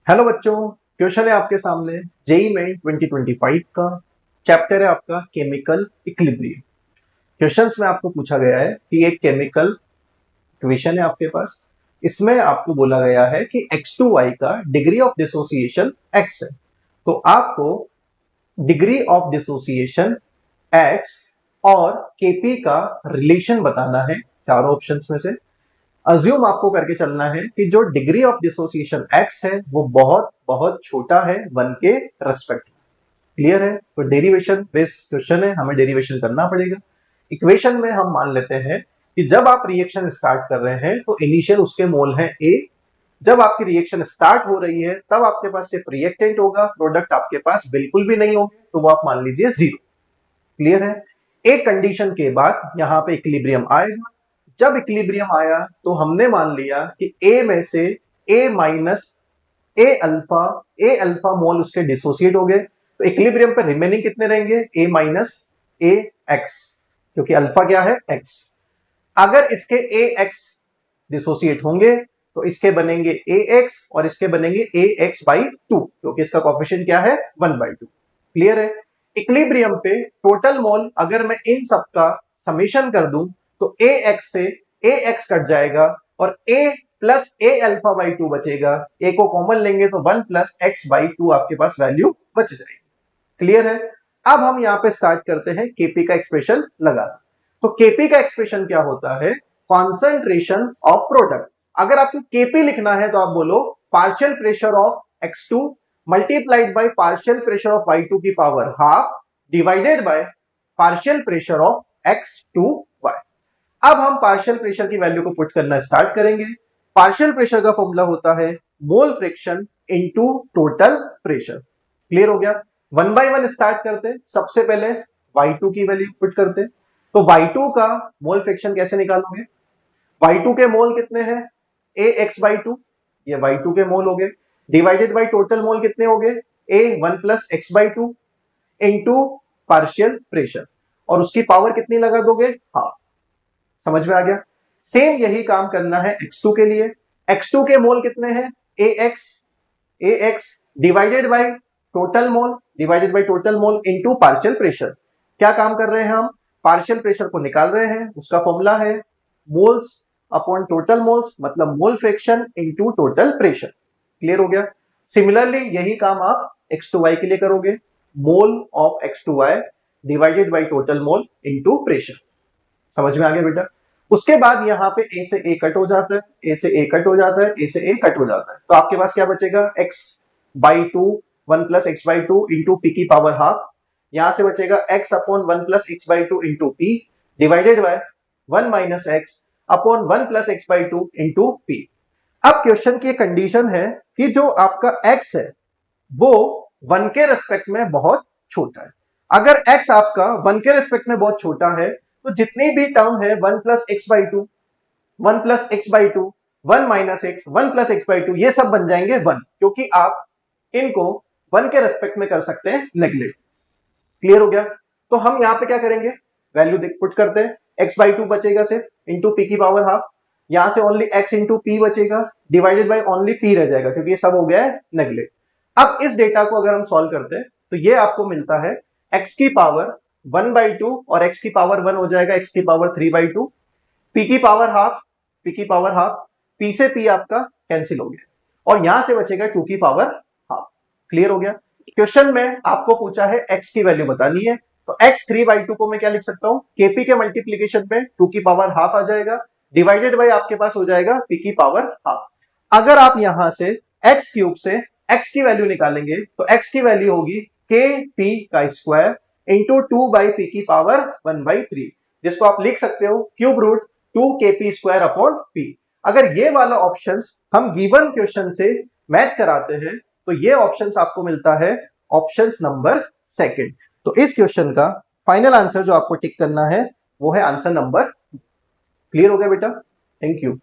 Hello बच्चों, question है आपके सामने जेई में 2025 का। चैप्टर है आपका केमिकल इक्विलिब्रियम। क्वेश्चंस में आपको पूछा गया है कि एक केमिकल इक्वेशन है आपके पास। इसमें आपको बोला गया है कि x2y का डिग्री ऑफ डिसोसिएशन x है। तो आपको डिग्री ऑफ डिसोसिएशन x और kp का रिलेशन बताना है चारों ऑप्शंस में से। अज्यूम आपको करके चलना है कि जो डिग्री ऑफ डिसोसिएशन x है वो बहुत बहुत छोटा है 1 के रेस्पेक्ट। क्लियर है? तो डेरिवेशन बेस्ड क्वेश्चन है, हमें डेरिवेशन करना पड़ेगा। इक्वेशन में हम मान लेते हैं कि जब आप रिएक्शन स्टार्ट कर रहे हैं तो इनिशियल उसके मोल है A। जब आपकी रिएक्शन स्टार्ट हो रही है तब आपके पास सिर्फ रिएक्टेंट होगा, प्रोडक्ट आपके पास बिल्कुल भी नहीं होंगे, तो वो आप मान लीजिए 0। क्लियर है? एक कंडीशन के बाद यहां पे इक्विलिब्रियम आएगा। जब इक्विलिब्रियम आया तो हमने मान लिया कि ए में से ए माइनस ए अल्फा मोल उसके डिसोसिएट हो गए, तो इक्विलिब्रियम पे रिमेनिंग कितने रहेंगे? ए माइनस ए एक्स, क्योंकि अल्फा क्या है? एक्स। अगर इसके ए एक्स डिसोसिएट होंगे तो इसके बनेंगे ए एक्स और इसके बनेंगे ए एक्स बाई टू, क्योंकि इसका कॉफिशिएंट क्या है? 1/2। क्लियर है? इक्विलिब्रियम पे टोटल मोल अगर मैं इन सब का समेशन कर दूं तो ए एक्स से ए एक्स कट जाएगा और A plus A alpha by two बचेगा। ए को कॉमन लेंगे तो 1 प्लस एक्स बाई टू आपके पास वैल्यू बच जाएगी। क्लियर है? अब हम यहां पे स्टार्ट करते हैं केपी का एक्सप्रेशन लगाना। तो केपी का एक्सप्रेशन क्या होता है? Concentration of product. अगर आपको केपी लिखना है तो आप बोलो partial pressure of x2 multiplied by partial pressure of y2 की power half divided by partial pressure of x2y। अब हम पार्शियल प्रेशर की वैल्यू को पुट करना स्टार्ट करेंगे। पार्शियल प्रेशर का फॉर्मूला होता है mole fraction into total pressure. Clear हो गया? वन बाय वन स्टार्ट करते। सबसे पहले y2 की वैल्यू पुट करते। तो y2 का मोल फ्रिक्शन कैसे निकालोगे? y2 के मोल कितने हैं? ए एक्स बाई टू, ये y2 के मोल हो गए, डिवाइडेड बाई टोटल मोल कितने हो गए? ए 1 plus x by two into partial pressure, और उसकी पावर कितनी लगा दोगे? हाफ। समझ में आ गया? सेम यही काम करना है x2 के लिए। x2 के मोल कितने हैं? A X divided by total mole into partial pressure. क्या काम कर रहे हैं हम? पार्शियल प्रेशर को निकाल रहे हैं। उसका फॉर्मूला है मोल्स अपॉन टोटल मोल्स, मतलब mole fraction into total pressure. Clear हो गया? सिमिलरली यही काम आप x2y के लिए करोगे। Mole of x2y divided by total mole into pressure. समझ में आ गया बेटा? उसके बाद यहां पे ए से ए कट हो जाता है, ए से ए कट हो जाता है, ए से ए कट हो जाता है, तो आपके पास क्या बचेगा? x by two 1 plus x by two into P की पावर हाफ। यहां से बचेगा x upon 1 plus x by two into P divided by 1 minus x upon 1 plus x by two into P. अब क्वेश्चन की condition है कि जो आपका x है वो 1 के रेस्पेक्ट में बहुत छोटा है। अगर x आपका 1 के रेस्पेक्ट में बहुत छोटा है तो जितनी भी टर्म है 1 plus x by two, 1 plus x by two, 1 minus x, 1 plus x by two, ये सब बन जाएंगे 1, क्योंकि आप इनको 1 के रेस्पेक्ट में कर सकते हैं नेगलेक्ट। क्लियर हो गया? तो हम यहां पे क्या करेंगे? वैल्यू पुट करते हैं। एक्स बाई टू बचेगा सिर्फ इंटू पी की पावर हाफ। यहां से ओनली एक्स इंटू पी बचेगा डिवाइडेड बाई ओनली पी रह जाएगा, क्योंकि ये सब हो गया है नेगलेक्ट। अब इस डेटा को अगर हम सॉल्व करते हैं तो ये आपको मिलता है x की पावर 1/2 और x की पावर 1 हो जाएगा x की पावर 3/2, p की पावर हाफ, p से p आपका कैंसिल हो गया और यहां से बचेगा 2 की पावर हाफ। क्लियर हो गया? क्वेश्चन में आपको पूछा है x की वैल्यू बतानी है, तो x 3/2 को मैं क्या लिख सकता हूं? kp के मल्टीप्लीकेशन में 2 की पावर हाफ आ जाएगा डिवाइडेड बाई आपके पास हो जाएगा p की पावर हाफ। अगर आप यहां से x क्यूब से x की वैल्यू निकालेंगे तो x की वैल्यू होगी kp का स्क्वायर इंटू 2 बाई पी की पावर 1/3, जिसको आप लिख सकते हो cube root 2 kp square upon p। अगर ये वाला ऑप्शंस हम गिवन क्वेश्चन से मैच कराते हैं तो ये ऑप्शंस आपको मिलता है ऑप्शंस नंबर सेकंड। तो इस क्वेश्चन का फाइनल आंसर जो आपको टिक करना है वो है आंसर नंबर। क्लियर हो गया बेटा? Thank you.